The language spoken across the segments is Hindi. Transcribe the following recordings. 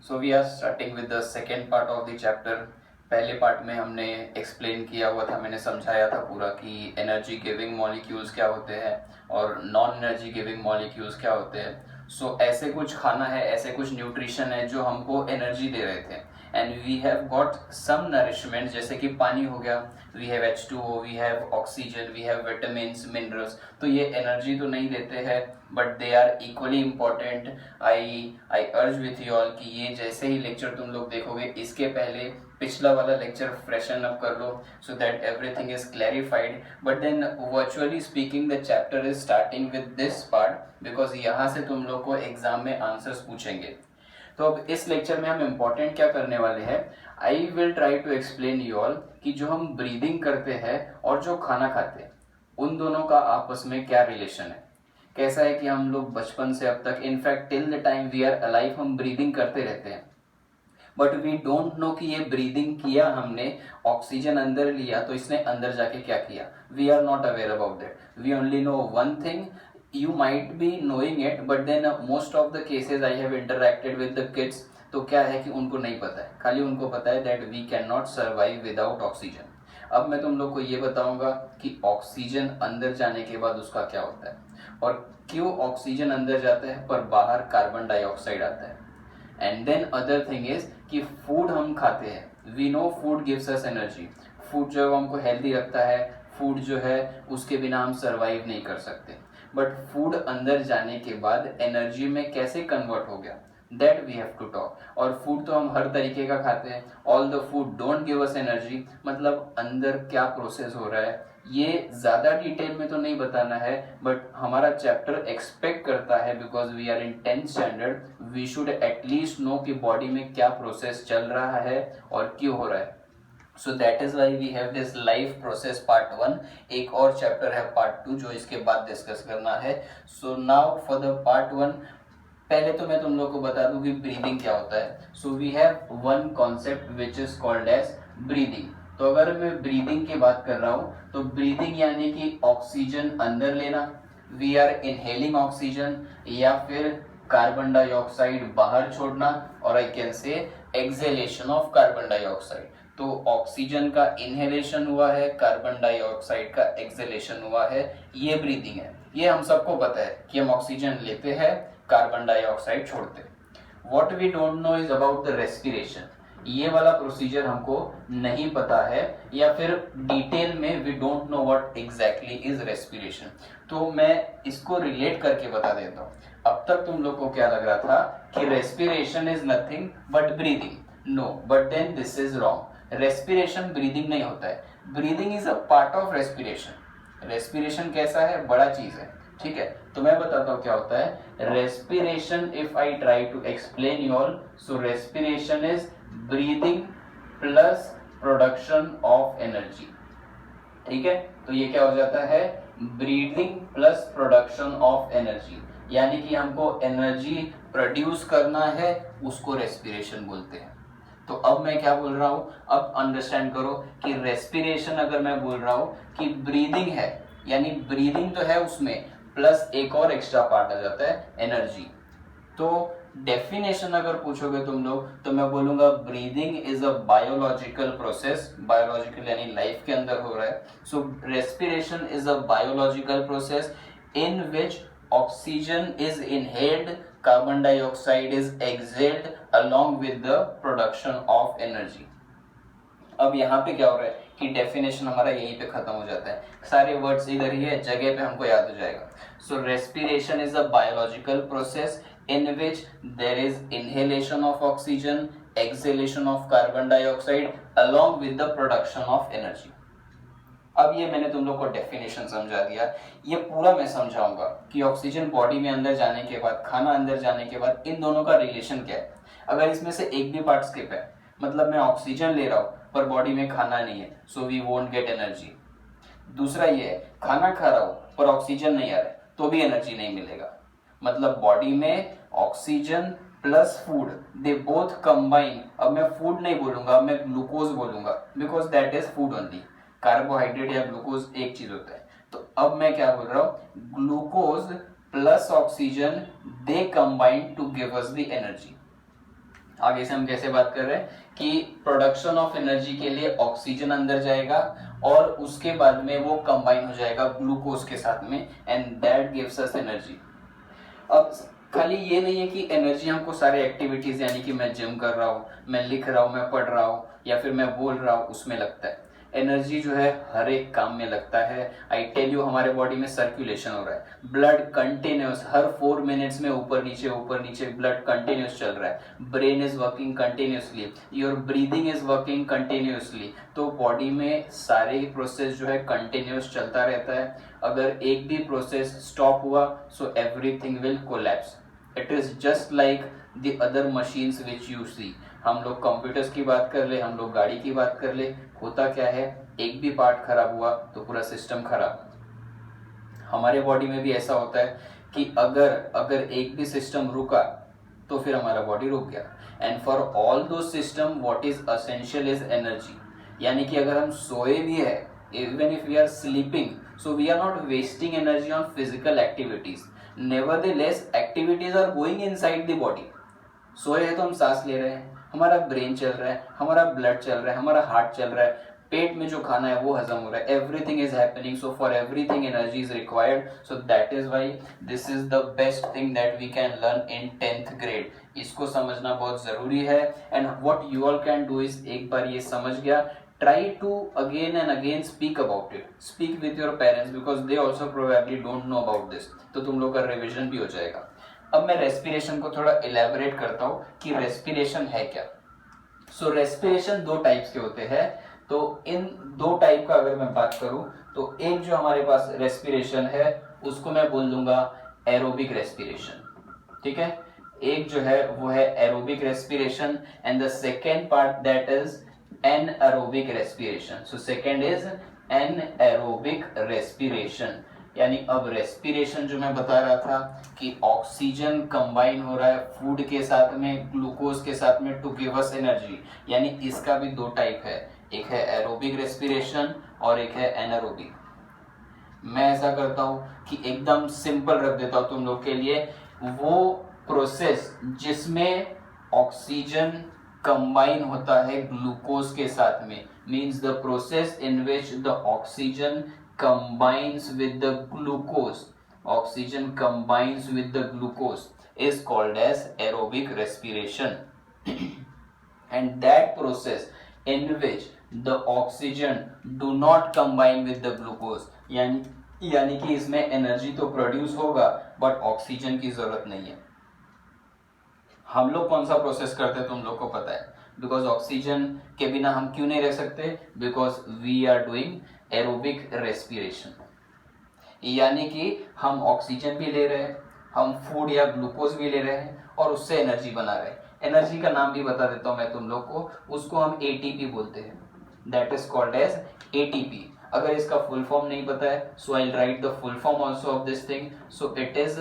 So we are starting with the second part of the chapter. पहले पार्ट में हमने एक्सप्लेन किया हुआ था, मैंने समझाया था पूरा कि एनर्जी गिविंग मॉलिक्यूल्स क्या होते हैं और नॉन एनर्जी गिविंग मॉलिक्यूल्स क्या होते हैं। सो ऐसे कुछ खाना है, ऐसे कुछ न्यूट्रिशन है जो हमको एनर्जी दे रहे थे, and we have got some nourishment, जैसे कि पानी हो गया, we have H2O, we have oxygen, we have vitamins, minerals. तो ये एनर्जी तो नहीं देते हैं, but they are equally important. I urge with you all कि ये जैसे ही लेक्चर तुम लोग देखोगे, इसके पहले पिछला वाला लेक्चर फ्रेशन अप कर लो, so that everything is clarified. But then virtually speaking the chapter is starting with this part, because यहाँ से तुम लोग को एग्जाम में आंसर्स पूछेंगे। तो अब इस लेक्चर में हम इम्पोर्टेंट क्या करने वाले हैं, I will try to explain you all कि जो हम ब्रीदिंग करते हैं और जो खाना खाते हैं, उन दोनों का आपस में क्या रिलेशन है। कैसा है कि हम लोग बचपन से अब तक, in fact till the time we are alive, हम ब्रीदिंग करते रहते हैं, बट वी डोंट नो कि ये ब्रीदिंग किया हमने, ऑक्सीजन अंदर लिया तो इसने अंदर जाके क्या किया। We are not aware about that, we only know one thing. You might be knowing it, but then most of the cases I have interacted with the kids, तो क्या है कि उनको नहीं पता है, खाली उनको पता है that we cannot survive without oxygen। अब मैं तुम लोग को ये बताऊंगा कि ऑक्सीजन अंदर जाने के बाद उसका क्या होता है, और क्यों ऑक्सीजन अंदर जाता है पर बाहर कार्बन डाइऑक्साइड आता है। And then other thing is कि फूड हम खाते हैं, we know food gives us energy, food जो हमको हेल्दी रखता है, फूड जो है उसके बिना हम सर्वाइव नहीं कर सकते, बट फूड अंदर जाने के बाद एनर्जी में कैसे कन्वर्ट हो गया, that we have to talk. और फूड तो हम हर तरीके का खाते हैं, all the food don't give us energy, मतलब अंदर क्या प्रोसेस हो रहा है ये ज्यादा डिटेल में तो नहीं बताना है, बट हमारा चैप्टर एक्सपेक्ट करता है, because we are in 10th standard, we should at least know कि बॉडी में क्या प्रोसेस चल रहा है और क्यों हो रहा है। So that is why we have this life process part 1। एक और चैप्टर है पार्ट 2 जो इसके बाद डिस्कस करना है। So now for the part 1, पहले तो मैं तुम लोग को बता दूं कि ब्रीदिंग क्या होता है। So we have one concept which is called as breathing. तो अगर मैं ब्रीदिंग की बात कर रहा हूं तो ब्रीदिंग यानी कि ऑक्सीजन अंदर लेना, वी आर इनहेलिंग ऑक्सीजन, या फिर कार्बन डाइऑक्साइड बाहर छोड़ना, और I can say acceleration of carbon dioxide. तो ऑक्सीजन का इनहेलेशन हुआ है, कार्बन डाइऑक्साइड का एक्सेलेशन हुआ है, ये ब्रीदिंग है। ये हम सबको पता है कि हम ऑक्सीजन लेते हैं, कार्बन डाइऑक्साइड छोड़ते हैं। What we don't know is about the respiration. ये वाला प्रोसीजर हमको नहीं पता है, या फिर डिटेल में we don't know what exactly is respiration. तो मैं इसको रिलेट करके बता देता हूँ। अब तक तुम लोग को क्या लग रहा था कि respiration is nothing but breathing, no, but then this is wrong. Respiration breathing नहीं होता है, breathing is a part of respiration. Respiration कैसा है, बड़ा चीज है, ठीक है। तो मैं बताता हूँ क्या होता है respiration. If I try to explain you all, so respiration is breathing plus production of energy, ठीक है। तो ये क्या हो जाता है, breathing plus production of energy, यानी कि हमको एनर्जी प्रोड्यूस करना है, उसको रेस्पिरेशन बोलते हैं। तो अब मैं क्या बोल रहा हूं, अब अंडरस्टैंड करो कि रेस्पिरेशन अगर मैं बोल रहा हूं कि ब्रीदिंग है, यानी ब्रीदिंग तो है उसमें, प्लस एक और एक्स्ट्रा पार्ट आ जाता है एनर्जी। तो डेफिनेशन अगर पूछोगे तुम लोग तो मैं बोलूंगा breathing is a biological process, biological यानी लाइफ के अंदर हो रहा है। So respiration is a biological process in which oxygen is inhaled, carbon dioxide is exhaled along with the production of energy. अब यहाँ पे क्या हो रहा है कि डेफिनेशन हमारा यहीं पे खत्म हो जाता है, सारे वर्ड्स इधर ही है, जगह पे हमको याद हो जाएगा। So respiration is a biological process in which there is inhalation of oxygen, exhalation of carbon dioxide along with the production of energy। अब ये मैंने तुम लोग को डेफिनेशन समझा दिया, ये पूरा मैं समझाऊंगा कि ऑक्सीजन बॉडी में अंदर जाने के बाद, खाना अंदर जाने के बाद इन दोनों का रिलेशन क्या है। अगर इसमें से एक भी पार्ट स्किप है, मतलब मैं ऑक्सीजन ले रहा हूँ पर बॉडी में खाना नहीं है, so we won't get energy. दूसरा ये है, खाना खा रहा हूँ पर ऑक्सीजन नहीं आ रहा है तो भी एनर्जी नहीं मिलेगा, मतलब बॉडी में oxygen plus food they both combine. अब मैं फूड नहीं बोलूंगा, अब मैं ग्लूकोज बोलूंगा, because that is food only. Carbohydrate या ग्लूकोज एक चीज होता है। तो अब मैं क्या बोल रहा हूं, glucose plus oxygen they combine to give us the energy. आगे से हम कैसे बात कर रहे हैं कि प्रोडक्शन ऑफ एनर्जी के लिए ऑक्सीजन अंदर जाएगा और उसके बाद में वो कंबाइन हो जाएगा ग्लूकोज के साथ में and that gives us energy. अब खाली ये नहीं है कि एनर्जी हमको सारे एक्टिविटीज यानी कि मैं जिम कर रहा हूँ, मैं लिख रहा हूँ, मैं पढ़ रहा हूँ या फिर मैं बोल रहा हूँ उसमें लगता है। एनर्जी जो है हर एक काम में लगता है। आई टेल यू, हमारे बॉडी में सर्कुलेशन हो रहा है, ब्लड कंटिन्यूस हर 4 मिनट्स में ऊपर नीचे ब्लड कंटिन्यूस चल रहा है, brain is working continuously, your breathing is working continuously. तो बॉडी में सारे ही प्रोसेस जो है कंटिन्यूस चलता रहता है। अगर एक भी प्रोसेस स्टॉप हुआ so everything will collapse. It is just like the other machines which you see. हम लोग कंप्यूटर्स की बात कर ले, हम लोग गाड़ी की बात कर ले, होता क्या है, एक भी पार्ट खराब हुआ तो पूरा सिस्टम खराब। हमारे बॉडी में भी ऐसा होता है कि अगर एक भी सिस्टम रुका तो फिर हमारा बॉडी रुक गया। And for all two system what is essential is energy. यानी कि अगर हम सोए भी है, even if we are sleeping, so we are not wasting energy on physical activities, nevertheless activities are going inside the body. सोए हैं तो हम सांस ले रहे हैं, हमारा ब्रेन चल रहा है, हमारा ब्लड चल रहा है, हमारा हार्ट चल रहा है, पेट में जो खाना है वो हजम हो रहा है, everything is happening. So for everything energy is required. So that is why this is the best thing that we can learn in 10th grade. इसको समझना बहुत जरूरी है। And what you all can do is, एक बार ये समझ गया, try to again and again speak about it, speak with your parents because they also probably don't know about this। तो तुम लोग का रिविजन भी हो जाएगा। अब मैं रेस्पिरेशन को थोड़ा इलेबोरेट करता हूँ कि रेस्पिरेशन है क्या। सो रेस्पिरेशन दो टाइप्स के होते हैं। तो इन दो टाइप का अगर मैं बात करूं तो एक जो हमारे पास रेस्पिरेशन है उसको मैं बोल दूंगा एरोबिक रेस्पिरेशन, ठीक है। एक जो है वो है aerobic respiration and the second part that is anaerobic respiration. So second is anaerobic respiration. यानी अब रेस्पिरेशन जो मैं बता रहा था कि ऑक्सीजन कंबाइन हो रहा है फूड के साथ में, ग्लूकोज के साथ में टू गिव अस एनर्जी, यानी इसका भी दो टाइप है, एक है एरोबिक रेस्पिरेशन और एक है एनारोबिक। मैं ऐसा करता हूं कि एकदम सिंपल रख देता हूं तुम लोग के लिए, वो प्रोसेस जिसमें ऑक्सीजन कंबाइन होता है ग्लूकोज के साथ में, means the process in which the oxygen combines with the glucose, oxygen combines with the glucose is called as aerobic respiration and that process in which the oxygen do not combine with the glucose, यानी कि इसमें एनर्जी तो प्रोड्यूस होगा बट ऑक्सीजन की जरूरत नहीं है। हम लोग कौन सा प्रोसेस करते हैं तुम लोग को पता है, बिकॉज ऑक्सीजन के बिना हम क्यों नहीं रह सकते, because we are doing aerobic respiration. यानी कि हम ऑक्सीजन भी ले रहे हैं, हम फूड या ग्लूकोज भी ले रहे हैं और उससे एनर्जी बना रहे हैं। एनर्जी का नाम भी बता देता हूं मैं तुम लोग को, उसको हम एटीपी बोलते हैं, that is called as ATP. अगर इसका फुल फॉर्म नहीं पता है so I write the full form also of this thing. So it is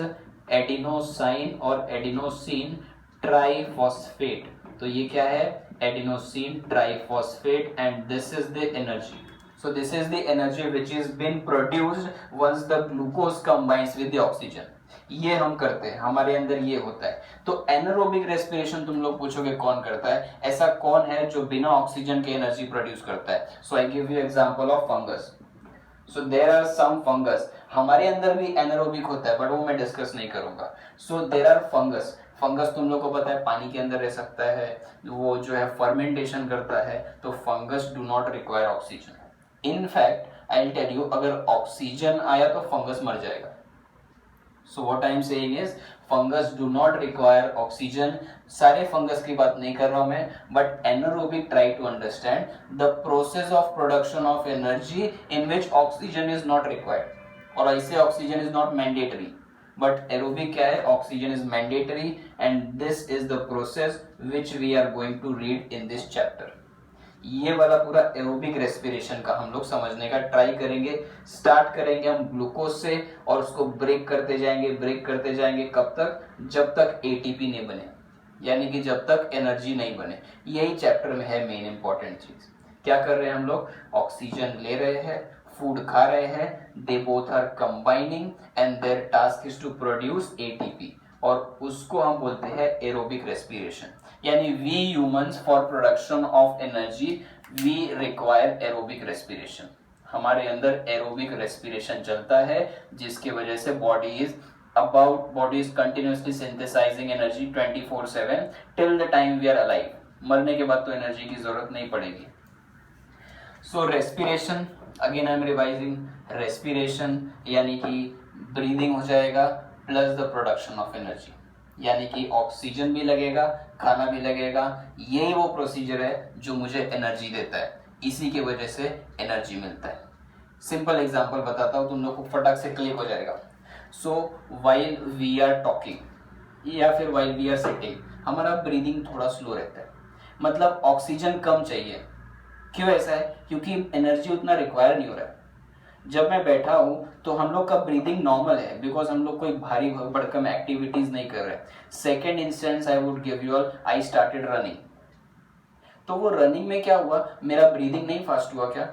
adenosine और एडिनोसिन ट्राइफॉस्फेट। तो ये क्या है, adenosine triphosphate and this is the energy. So this is the energy which is been produced once the glucose combines with the oxygen। ये हम करते हैं, हमारे अंदर ये होता है। तो एनारोबिक रेस्पिरेशन तुम लोग पूछोगे कौन करता है, ऐसा कौन है जो बिना ऑक्सीजन के एनर्जी प्रोड्यूस करता है। So I give you example of fungus. So there are some fungus, हमारे अंदर भी एनारोबिक होता है बट वो मैं डिस्कस नहीं करूंगा। So there are fungus, fungus तुम लोग को पता है पानी के अंदर रह सकता है, वो जो है फर्मेंटेशन करता है। तो fungus do not require oxygen. In fact I will tell you, अगर ऑक्सीजन आया तो फंगस मर जाएगा। So what I am saying is fungus do not require oxygen. सारे फंगस की बात नहीं कर रहा हूं मैं, but anaerobic try to understand the process of production of energy in which oxygen is not required. और ऐसे oxygen is not mandatory, but aerobic क्या है, oxygen is mandatory and this is the process which we are going to read in this chapter. ये वाला पूरा एरोबिक रेस्पिरेशन का हम लोग समझने का ट्राई करेंगे। स्टार्ट करेंगे हम ग्लूकोज से और उसको ब्रेक करते जाएंगे, कब तक, जब तक एटीपी नहीं बने, यानी कि जब तक एनर्जी नहीं बने। यही चैप्टर में है मेन इंपॉर्टेंट चीज। क्या कर रहे हैं हम लोग, ऑक्सीजन ले रहे हैं, फूड खा रहे हैं, they both are combining and their task is to produce ATP. और उसको हम बोलते हैं एरोबिक रेस्पिरेशन। यानी we humans for production of energy we require aerobic respiration. हमारे अंदर एरोबिक रेस्पिरेशन चलता है जिसकी वजह से body is continuously synthesizing energy 24/7 till the time we are alive. मरने के बाद तो एनर्जी की जरूरत नहीं पड़ेगी। So respiration, again I am revising, respiration यानी कि ब्रीदिंग हो जाएगा plus the production of energy, यानी कि ऑक्सीजन भी लगेगा, खाना भी लगेगा। यही वो प्रोसीजर है जो मुझे एनर्जी देता है, इसी की वजह से एनर्जी मिलता है। सिंपल एग्जांपल बताता हूँ, तुम लोग को फटाक से क्लिक हो जाएगा। So while we are talking या फिर व्हाइल वी आर सिटिंग, हमारा ब्रीदिंग थोड़ा स्लो रहता है, मतलब ऑक्सीजन कम चाहिए। क्यों ऐसा है? क्योंकि एनर्जी उतना रिक्वायर नहीं हो रहा है। जब मैं बैठा हूं तो हम लोग का ब्रीदिंग नॉर्मल है, बिकॉज हम लोग कोई भारी भड़कम एक्टिविटीज नहीं कर रहे। Second instance I would give you all, I started running. तो वो रनिंग में क्या हुआ, मेरा ब्रीदिंग नहीं फास्ट हुआ क्या?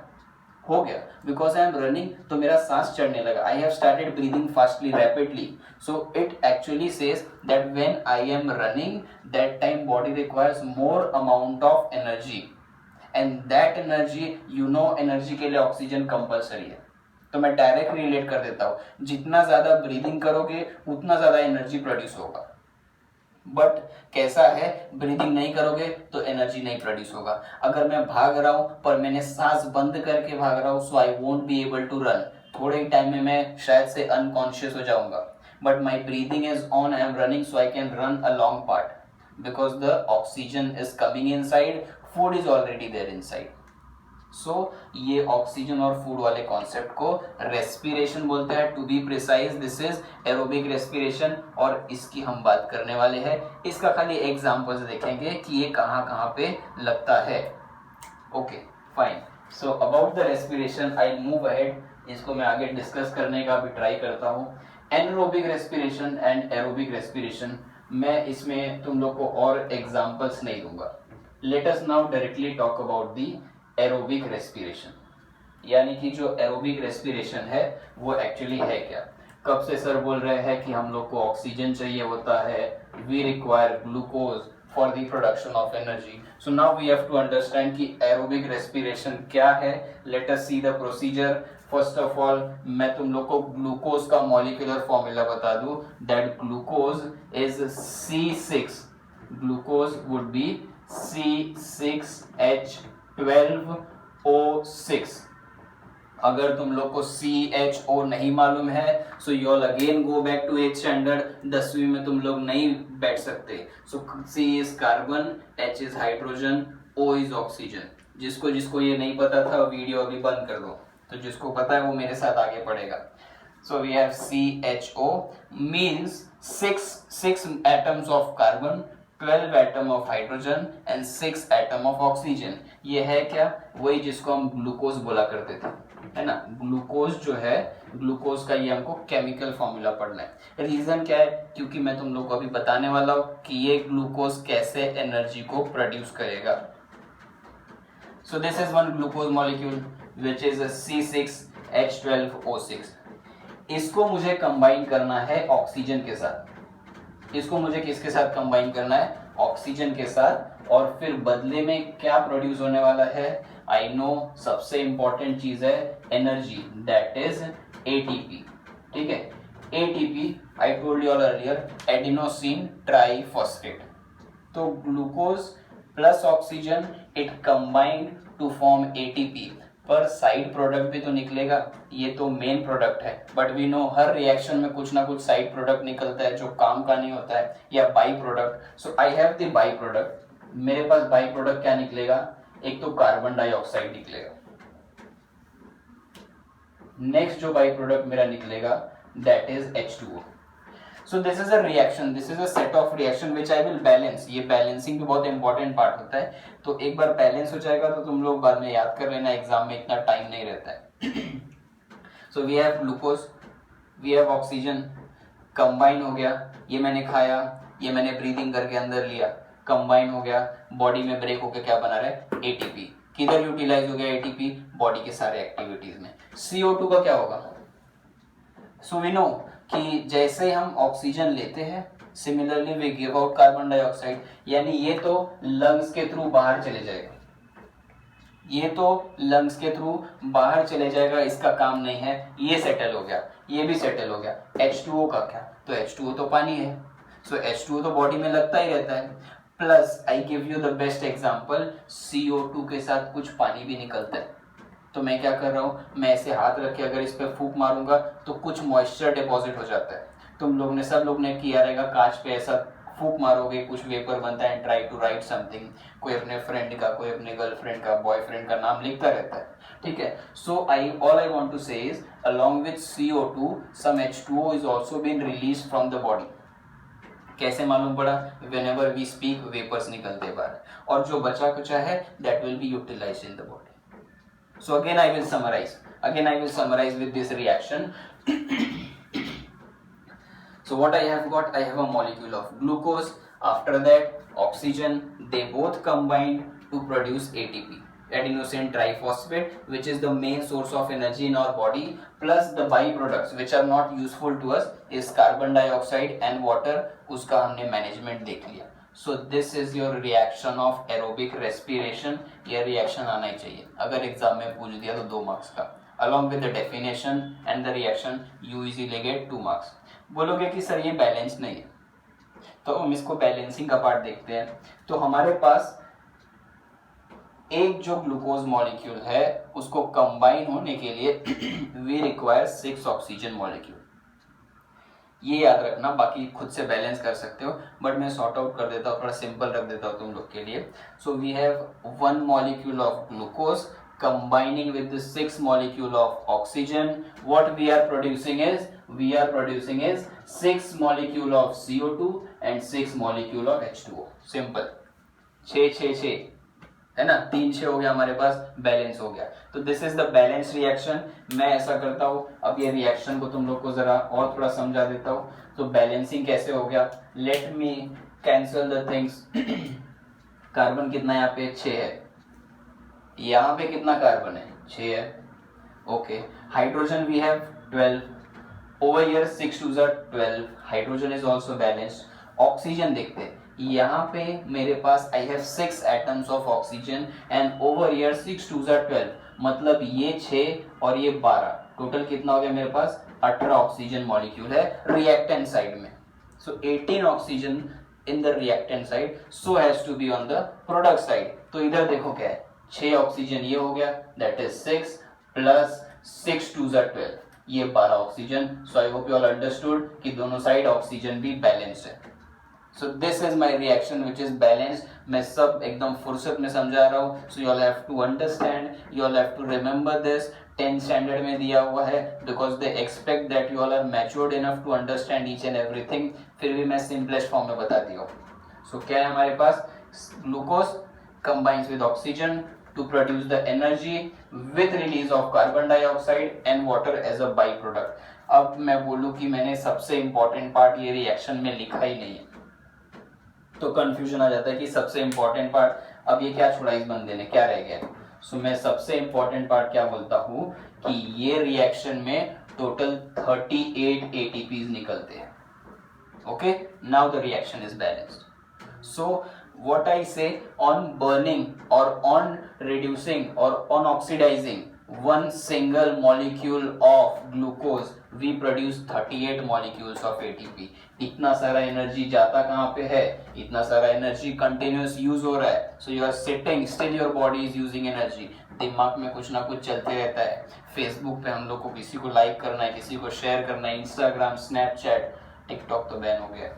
हो गया, बिकॉज आई एम रनिंग तो मेरा सांस चढ़ने लगा। I have started breathing fastly, rapidly. So it actually says that when I am running that time body requires more amount of energy, and that energy, you know, energy के लिए ऑक्सीजन कंपल्सरी है। तो मैं डायरेक्ट रिलेट कर देता हूं, जितना ज्यादा ब्रीदिंग करोगे उतना ज्यादा एनर्जी प्रोड्यूस होगा। बट कैसा है, ब्रीदिंग नहीं करोगे तो एनर्जी नहीं प्रोड्यूस होगा। अगर मैं भाग रहा हूं पर मैंने सांस बंद करके भाग रहा हूं, so I won't be able to run. थोड़े ही टाइम में मैं शायद से अनकॉन्शियस हो जाऊंगा, but my breathing is on, I am running, so I can run a long part because the oxygen is coming inside, food is already there inside. So ये ऑक्सीजन और फूड वाले कॉन्सेप्ट को रेस्पिरेशन बोलते हैं। To be precise, this is aerobic respiration, और इसकी हम बात करने वाले हैं। इसका खाली एग्जांपल्स देखेंगे कि ये कहाँ कहाँ पे लगता है। Okay fine, so about the respiration I move ahead. इसको मैं आगे डिस्कस करने का भी ट्राई करता हूँ। Anaerobic respiration and aerobic respiration, मैं इसमें तुम लोग को और एग्जाम्पल्स नहीं दूंगा। Let us now directly talk about the aerobic respiration, यानी कि जो एरोबिक रेस्पिरेशन है वो एक्चुअली है क्या। कब से सर बोल रहे हैं कि हम लोग को ऑक्सीजन चाहिए होता है, we require glucose for the production of energy. So now we have to understand कि एरोबिक रेस्पिरेशन क्या है। Let us see the procedure. First of all मैं तुम लोग को ग्लूकोज का मॉलिक्यूलर फॉर्मूला बता दूं, that glucose is C6, glucose would be C6H12O6। अगर तुम लोग को CHO नहीं मालूम है, so you all again go back to 8th standard. 10वीं में तुम लोग नहीं बैठ सकते। So C is carbon, H is hydrogen, O is oxygen. जिसको जिसको ये नहीं पता था वीडियो अभी बंद कर दो, तो जिसको पता है वो मेरे साथ आगे पढ़ेगा। So we have CHO means 6 atoms of carbon, 12 atom of hydrogen and 6 atom of oxygen. ये है क्या, वही जिसको हम ग्लूकोज बोला करते थे, है ना। ग्लूकोज जो है, ग्लूकोज का ये हमको केमिकल फॉर्मूला पढ़ना है। रीजन क्या है, क्योंकि मैं तुम लोग को अभी बताने वाला हूं कि ये ग्लूकोज कैसे एनर्जी को प्रोड्यूस करेगा। सो this is one glucose molecule which is C6H12O6। इसको मुझे कंबाइन करना है ऑक्सीजन के साथ। इसको मुझे किसके साथ कंबाइन करना है, ऑक्सीजन के साथ। और फिर बदले में क्या प्रोड्यूस होने वाला है, आई नो, सबसे इंपॉर्टेंट चीज है एनर्जी, दैट इज ATP। ठीक है, ATP I told you all earlier, adenosine triphosphate. तो glucose plus oxygen, it combined to form ATP। पर साइड प्रोडक्ट भी तो निकलेगा, ये तो मेन प्रोडक्ट है, बट वी नो हर रिएक्शन में कुछ ना कुछ साइड प्रोडक्ट निकलता है जो काम का नहीं होता है, या by product. So I have the by product. मेरे पास बाई प्रोडक्ट क्या निकलेगा, एक तो कार्बन डाइऑक्साइड निकलेगा। नेक्स्ट जो बाई प्रोडक्ट मेरा निकलेगा that is H2O। So this is a reaction, this is a set of reaction which I will balance. ये बैलेंसिंग भी बहुत इंपॉर्टेंट पार्ट होता है। तो एक बार बैलेंस हो जाएगा तो तुम लोग बाद में याद कर लेना, एग्जाम में इतना टाइम नहीं रहता है। So we have glucose, we have oxygen, combine हो गया। ये मैंने खाया, ये मैंने ब्रीदिंग करके अंदर लिया, कंबाइन हो गया, बॉडी में ब्रेक होकर क्या बना रहा है, ATP। किधर यूटिलाइज हो गया ATP, बॉडी के सारे एक्टिविटीज में। CO2 का क्या होगा, सो वी नो कि जैसे हम ऑक्सीजन लेते हैं, similarly we give out carbon dioxide, यानी ये तो लंग्स के थ्रू बाहर चले जाएगा, ये तो लंग्स के थ्रू बाहर चले जाएगा, इसका काम नहीं है, ये सेटल हो गया, ये भी सेटल हो गया। H2O का क्या, तो H2O तो पानी है, सो H2O तो बॉडी में लगता ही रहता है, plus I give you the best example, CO2 के साथ कुछ पानी भी निकलता है, तो मैं क्या कर रहा हूँ, मैं ऐसे हाथ रख के अगर इस पे फूंक मारूंगा तो कुछ मॉइस्चर डिपॉजिट हो जाता है। तुम लोग ने, सब लोग ने किया रहेगा, कांच पे ऐसा फूंक मारोगे, कुछ वेपर बनता है, ट्राई टू राइट समथिंग, कोई अपने फ्रेंड का, कोई अपने गर्लफ्रेंड का, बॉयफ्रेंड का नाम लिखता रहता है, ठीक है। So all I want to say is along with CO2 some H2O is also being released from the body। कैसे मालूम पड़ा, whenever we speak वेपर्स निकलते बाहर, और जो बचा कुचा है that will be utilized in the body। So again I will summarize with this reaction। So what I have got, I have a molecule of glucose, after that oxygen, they both combined to produce ATP, adenosine triphosphate, which is the main source of energy in our body, plus the byproducts which are not useful to us is carbon dioxide and water, उसका हमने management देख लिया। So this is your reaction of aerobic respiration, ये reaction आना ही चाहिए, अगर एग्जाम में पूछ दिया तो 2 मार्क्स का, along with the definition and the reaction you easily get 2 marks। बोलोगे कि सर ये बैलेंस नहीं है, तो हम इसको बैलेंसिंग का पार्ट देखते हैं। तो हमारे पास एक जो ग्लूकोज मॉलिक्यूल है उसको कंबाइन होने के लिए वी रिक्वायर 6 ऑक्सीजन मॉलिक्यूल, ये याद रखना, बाकी खुद से बैलेंस कर सकते हो, बट मैं सॉर्ट आउट कर देता हूँ, थोड़ा सिंपल रख देता हूँ तुम लोग के लिए। So we have 1 molecule of glucose combining with the 6 molecule of oxygen, what we are producing is 6 molecule of CO2 and 6 molecule of H2O। Simple, 6 है ना, 3 हो गया हमारे पास, बैलेंस हो गया। तो this is the balance reaction. मैं ऐसा करता हूँ, अब ये रिएक्शन को तुम लोग को जरा और थोड़ा समझा देता हूँ। तो बैलेंसिंग कैसे हो गया, let me cancel the things. Carbon कितना यहाँ पे 6 है, यहाँ पे कितना कार्बन है 6 है, okay. Hydrogen we have 12, over here 6 2 12, hydrogen is also balanced. Oxygen देखते हैं, यहाँ पे मेरे पास I have 6 atoms of oxygen and over here 6 2 12, मतलब ये 6 और ये 12, टोटल कितना हो गया मेरे पास 18 ऑक्सीजन मॉलिक्यूल है रिएक्टेंट साइड में। सो 18 oxygen in the reactant side, so has to be on the product side. तो इधर देखो क्या है, 6 ऑक्सीजन ये हो गया, दैट इज 6 प्लस 6 2 12, ये 12 oxygen. So I hope you all understood कि दोनों साइड ऑक्सीजन भी बैलेंस्ड है। So this is my reaction which is balanced. मैं सब एकदम फुर्सत में समझा रहा हूँ, so you all have to understand, you all have to remember this. 10th standard में दिया हुआ है, because they expect that you all are matured enough to understand each and everything, फिर भी मैं सिंपलेस्ट फॉर्म में बता दिया हूँ। सो क्या है हमारे पास, glucose combines with oxygen to produce the energy with release of carbon dioxide and water as a byproduct। अब मैं बोलूं कि मैंने सबसे इंपॉर्टेंट पार्ट ये रिएक्शन में लिखा ही नहीं है, तो कंफ्यूजन आ जाता है कि सबसे इंपॉर्टेंट पार्ट अब ये क्या छोड़ा इस बंदे ने, क्या रह गया। सो मैं सबसे इंपॉर्टेंट पार्ट क्या बोलता हूँ कि ये रिएक्शन में टोटल 38 ATPs निकलते हैं। Okay, now the reaction is balanced. So what I say, on burning or on reducing or on oxidizing one single molecule of glucose, we produce 38 molecules of ATP। इतना सारा एनर्जी जाता कहाँ पे है, इतना सारा एनर्जी कंटिन्यूस यूज हो रहा है। So you are sitting still, your body is using energy, दिमाग में कुछ ना कुछ चलते रहता है। फेसबुक पे हम लोग को किसी को लाइक करना है, किसी को शेयर करना है, इंस्टाग्राम, स्नैपचैट, टिकटॉक तो बैन हो गया।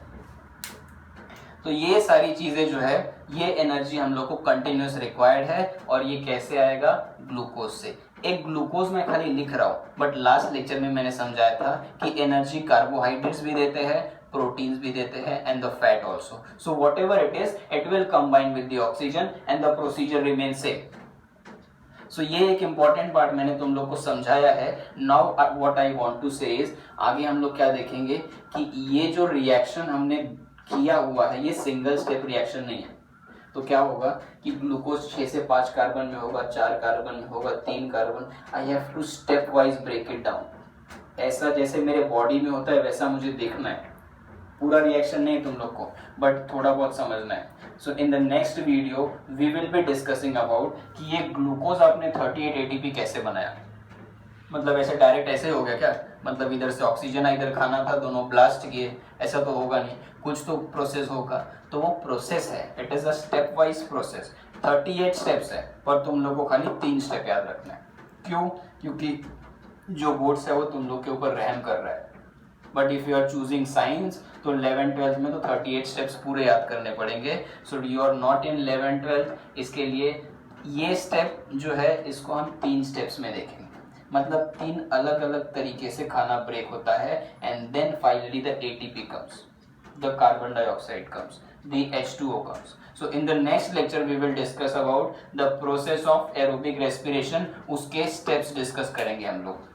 तो ये सारी चीजें जो है, ये एनर्जी हम लोग को कंटिन्यूस रिक्वायर्ड है, और ये कैसे आएगा, ग्लूकोज से। एक ग्लूकोज मैं खाली लिख रहा हूँ, बट लास्ट लेक्चर में मैंने समझाया था कि एनर्जी कार्बोहाइड्रेट्स भी देते हैं, प्रोटीन्स भी देते हैं, and the fat also. So whatever it is, it will combine with the oxygen and the procedure remain same. So ये एक इंपॉर्टेंट पार्ट मैंने तुम लोग को समझाया है। Now what I want to say is, आगे हम लोग क्या देखेंगे कि ये जो रिएक्शन हमने किया हुआ है ये सिंगल स्टेप रिएक्शन नहीं है। तो क्या होगा कि ग्लूकोज 6 से 5 कार्बन में होगा, 4 कार्बन में होगा, 3 carbon, I have to step wise break it down. ऐसा जैसे मेरे बॉडी में होता है वैसा मुझे देखना है। पूरा रिएक्शन नहीं तुम लोग को, बट थोड़ा बहुत समझना है। So in the next video we will be discussing about कि ये ग्लूकोज आपने 38 एटीपी कैसे बनाया। मतलब ऐसे डायरेक्ट ऐसे हो गया क्या, मतलब इधर से ऑक्सीजन इधर खाना था, दोनों ब्लास्ट किए, ऐसा तो होगा नहीं, कुछ तो प्रोसेस होगा। तो वो प्रोसेस है, it is a step wise process. 38 steps है, पर तुम लोग को खाली 3 स्टेप याद रखना है। क्यों? क्योंकि जो बोर्ड्स है वो तुम लोग के ऊपर रहम कर रहा है। But if you are choosing science तो 11-12 में तो 38 स्टेप्स पूरे याद करने पड़ेंगे। So you are not in 11-12, इसके लिए ये स्टेप जो है इसको हम 3 स्टेप्स में देखेंगे। मतलब 3 अलग अलग तरीके से खाना ब्रेक होता है, and then finally the ATP comes, the carbon dioxide comes, the H2O comes. So in the next lecture we will discuss about the process of aerobic respiration, उसके steps discuss करेंगे हम लोग।